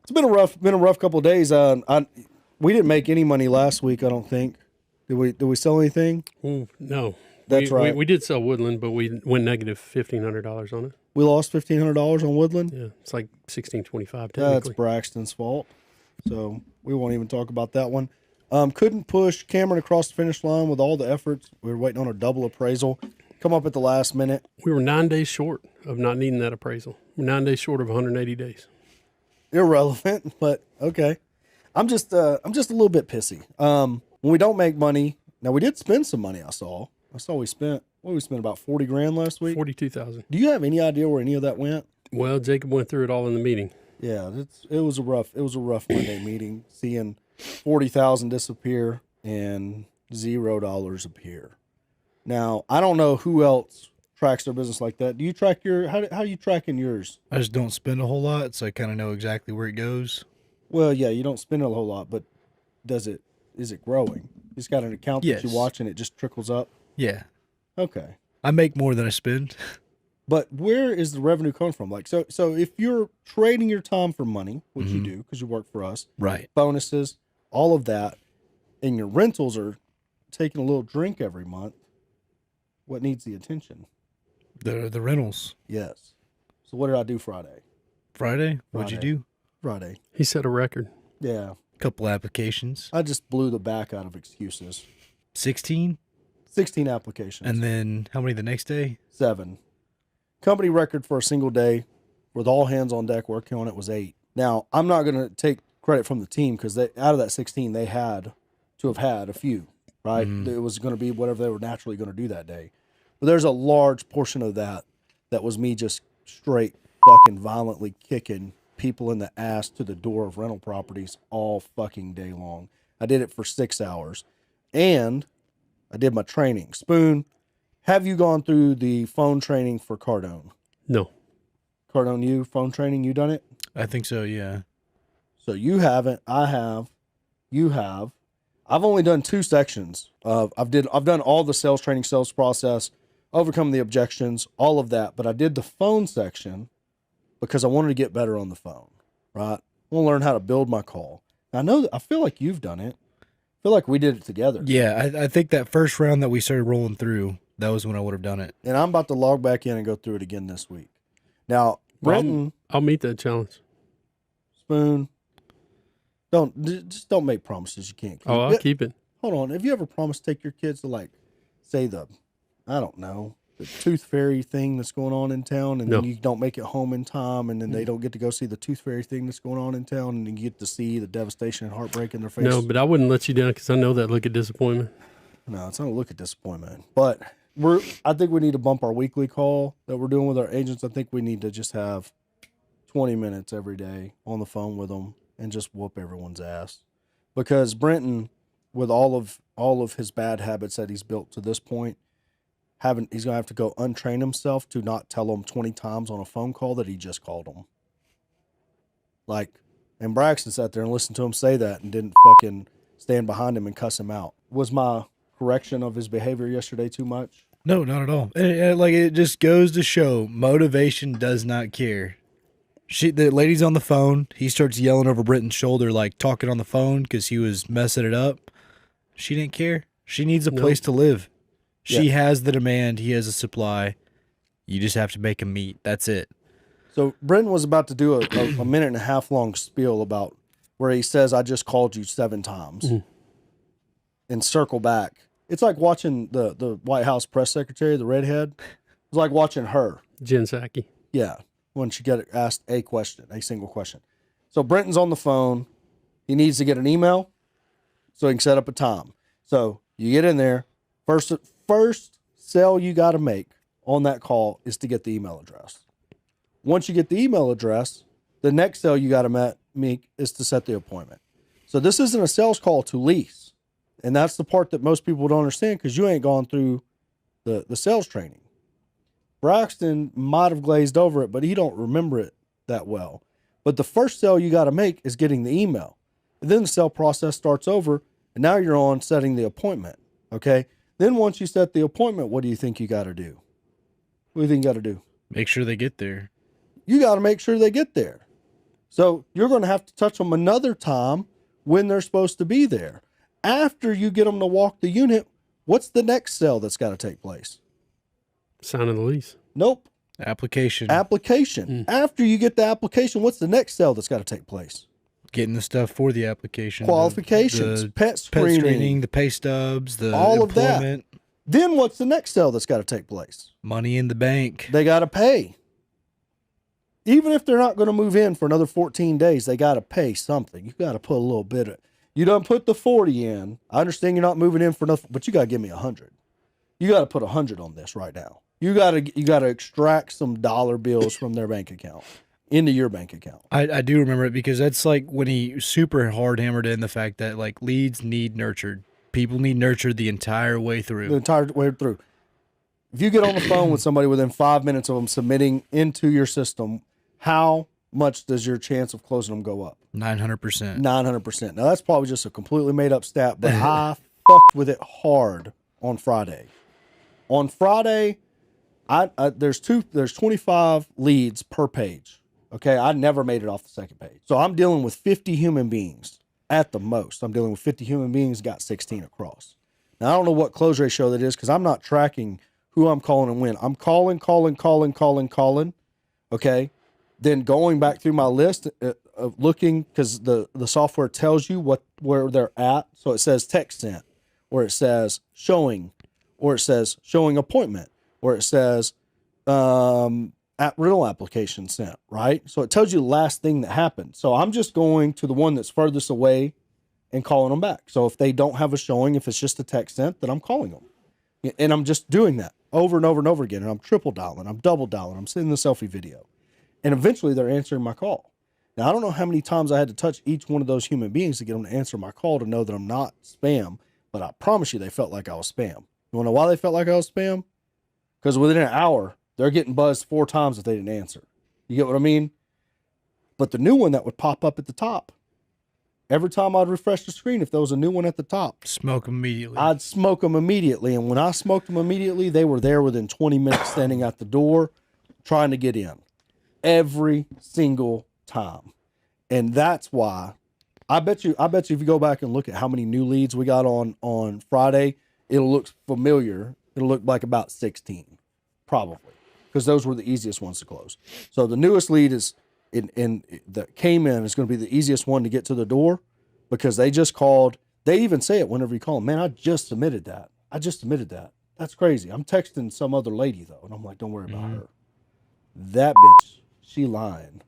It's been a rough couple of days. We didn't make any money last week. I don't think. Did we sell anything? No. That's right. We did sell Woodland, but we went negative $1,500 on it. We lost $1,500 on Woodland. Yeah, it's like 1625 That's technically. Braxton's fault. So we won't even talk about that one. Couldn't push Cameron across the finish line with all the efforts. We were waiting on a double appraisal. Come up at the last minute. We were 9 days short of not needing that appraisal. We're 9 days short of 180 days. Irrelevant, but okay. I'm just a little bit pissy. When we don't make money, now we did spend some money. I saw we spent about 40 grand last week. 42,000. Do you have any idea where any of that went? Well, Jacob went through it all in the meeting. Yeah, it was a rough Monday meeting, seeing 40,000 disappear and $0 appear. Now, I don't know who else tracks their business like that. Do you track how do you track in yours? I just don't spend a whole lot, so I kind of know exactly where it goes. Well, yeah, you don't spend a whole lot, but is it growing? You just got an account that you watch and it just trickles up? Yeah. Okay. I make more than I spend. But where is the revenue coming from? Like, so if you're trading your time for money, which you do because you work for us, right? Bonuses, all of that, and your rentals are taking a little drink every month. What needs the attention? The rentals. Yes. So what did I do Friday? What'd you do? Friday. He set a record. Yeah. Couple applications. I just blew the back out of excuses. 16 applications. And then how many the next day? 7. Company record for a single day with all hands on deck working on it was 8. Now, I'm not going to take credit from the team because out of that 16, they had to have had a few, right? It was going to be whatever they were naturally going to do that day. But there's a large portion of that was me just straight fucking violently kicking people in the ass to the door of rental properties all fucking day long. I did it for 6 hours. And I did my training. Spoon, have you gone through the phone training for Cardone? No. Cardone, phone training, you done it? I think so, yeah. So you haven't, I have, you have. I've only done 2 sections. I've done all the sales training, sales process, overcome the objections, all of that. But I did the phone section because I wanted to get better on the phone, right? I want to learn how to build my call. I feel like you've done it. I feel like we did it together. Yeah, I think that first round that we started rolling through, that was when I would have done it. And I'm about to log back in and go through it again this week. Now, Brenton, I'll meet that challenge. Spoon, just don't make promises you can't keep. Oh, I'll keep it. Hold on. Have you ever promised to take your kids to say the tooth fairy thing that's going on in town, and then you don't make it home in time, and then they don't get to go see the tooth fairy thing that's going on in town, and then you get to see the devastation and heartbreak in their face? No, but I wouldn't let you down because I know that look of disappointment. No, it's not a look at disappointment. But I think we need to bump our weekly call that we're doing with our agents. I think we need to just have 20 minutes every day on the phone with them and just whoop everyone's ass. Because Brenton, with all of his bad habits that he's built to this point, he's going to have to go untrain himself to not tell them 20 times on a phone call that he just called them. And Braxton sat there and listened to him say that and didn't fucking stand behind him and cuss him out. Was my correction of his behavior yesterday too much? No, not at all. It just goes to show motivation does not care. The lady's on the phone. He starts yelling over Brenton's shoulder, talking on the phone because he was messing it up. She didn't care. She needs a place to live. She has the demand. He has a supply. You just have to make him meet. That's it. So Brenton was about to do a minute and a half long spiel about where he says, I just called you 7 times and circle back. It's like watching the White House press secretary, the redhead. It's like watching her. Jen Psaki. Yeah. When she get asked a single question. So Brenton's on the phone. He needs to get an email so he can set up a time. So you get in there. First sell you got to make on that call is to get the email address. Once you get the email address, the next sell you got to make is to set the appointment. So this isn't a sales call to lease. And that's the part that most people don't understand because you ain't gone through the sales training. Braxton might have glazed over it, but he don't remember it that well. But the first sell you got to make is getting the email. And then the sell process starts over, and now you're on setting the appointment, okay? Then once you set the appointment, what do you think you got to do? What do you think you got to do? Make sure they get there. You got to make sure they get there. So you're going to have to touch them another time when they're supposed to be there. After you get them to walk the unit, what's the next sale that's got to take place? Signing the lease. Nope. Application. After you get the application, what's the next sale that's got to take place? Getting the stuff for the application. Qualifications, the pet screening, the pay stubs, the all of that. employment. Then what's the next sale that's got to take place? Money in the bank. They got to pay. Even if they're not going to move in for another 14 days, they got to pay something. You got to put a little bit of. You don't put the 40 in. I understand you're not moving in for nothing, but you got to give me 100. You got to put 100 on this right now. You got to extract some dollar bills from their bank account into your bank account. I do remember it because that's like when he super hard hammered in the fact that like leads need nurtured. People need nurtured the entire way through. The entire way through. If you get on the phone with somebody within 5 minutes of them submitting into your system, how much does your chance of closing them go up? 900%. 900%. Now, that's probably just a completely made up stat, but I fucked with it hard on Friday. On Friday, there's 25 leads per page. Okay, I never made it off the second page. So I'm dealing with 50 human beings at the most. I'm dealing with 50 human beings, got 16 across. Now, I don't know what close ratio that is because I'm not tracking who I'm calling and when. I'm calling. Okay, then going back through my list of looking because the software tells you where they're at. So it says text sent, or it says showing, or it says showing appointment, or it says at rental application sent, right? So it tells you the last thing that happened. So I'm just going to the one that's furthest away and calling them back. So if they don't have a showing, if it's just a text sent, then I'm calling them. And I'm just doing that over and over and over again. And I'm triple dialing, I'm double dialing, I'm sending the selfie video. And eventually they're answering my call. Now, I don't know how many times I had to touch each one of those human beings to get them to answer my call to know that I'm not spam, but I promise you they felt like I was spam. You want to know why they felt like I was spam? Because within an hour, they're getting buzzed 4 times if they didn't answer. You get what I mean? But the new one that would pop up at the top, every time I'd refresh the screen, if there was a new one at the top, Smoke them immediately. I'd smoke them immediately. And when I smoked them immediately, they were there within 20 minutes standing at the door trying to get in. Every single time. And that's why I bet you if you go back and look at how many new leads we got on Friday, it'll look familiar. It'll look like about 16, probably, because those were the easiest ones to close. So the newest lead that came in is going to be the easiest one to get to the door because they just called. They even say it whenever you call them. Man, I just submitted that. That's crazy. I'm texting some other lady though, and I'm like, don't worry about her. That bitch, she lying.